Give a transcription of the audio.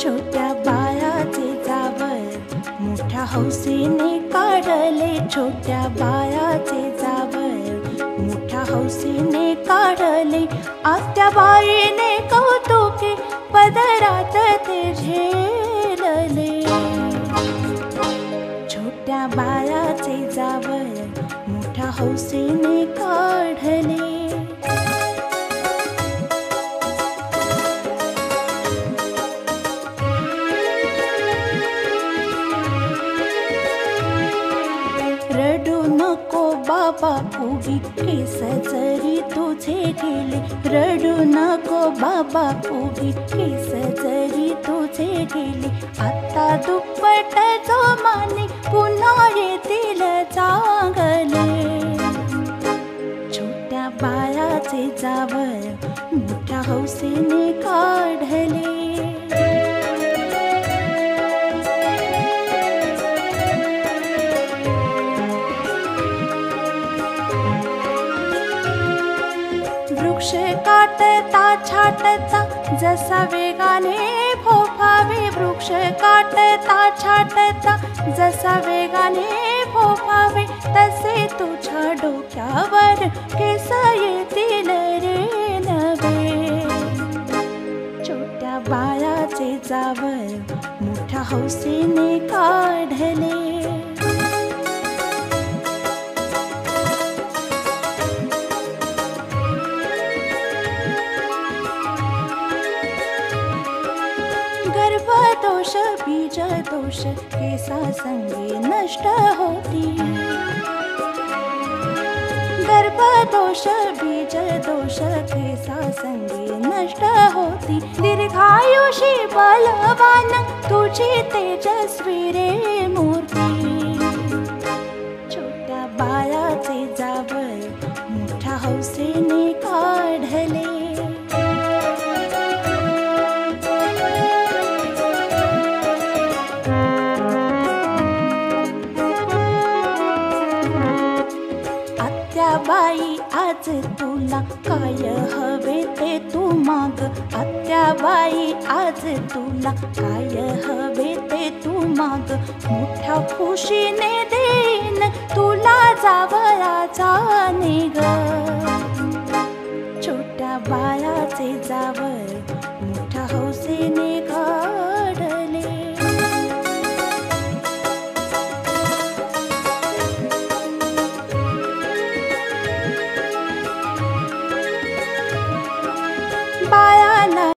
छोट्या बाळाचे जावळ मोठ्या हौसेने काढले. छोट्या बाळाचे जावळ मोठ्या हौसेने काढले. आत्या बाईने कौतुके पदरात ते झेलले. छोट्या बाळाचे जावळ मोठ्या हौसेने काढले. रडू नको बाबा उगी केस जरी तुझे गेले. रडू नको बाबा उगी केस जरी तुझे गेले. आता दुप्पट जोमाने पुन्हा येतील चांगले. छोट्या बाळाचे जावळ मोठ्या हौसेने काढले. वृक्ष काटता छाटता जसा वेगाने फोफावे. वृक्ष काटता छाटता जसा वेगाने फोफावे. तसे तुझ्या डोक्यावर केस येतील रे नवे. छोट्या बाळाचे जावळ मोठ्या हौसेने काढले. गर्भदोष बीजदोष केसासंगे नष्ट होती. गर्भदोष बीजदोष केसासंगे नष्ट होती. दीर्घायुषी बलवान तुझी तेजस्वी रे मूर्ती. छोट्या बाळाचे जावळ मोठ्या हौसेने काढले. बाई आज तुला काय हवे ते तू माग. आत्याबाई आज तुला काय हवे ते तू माग. मोठ्या खुशीने देईन तुला जावळाचा निग. छोट्या बाळाचे जावळ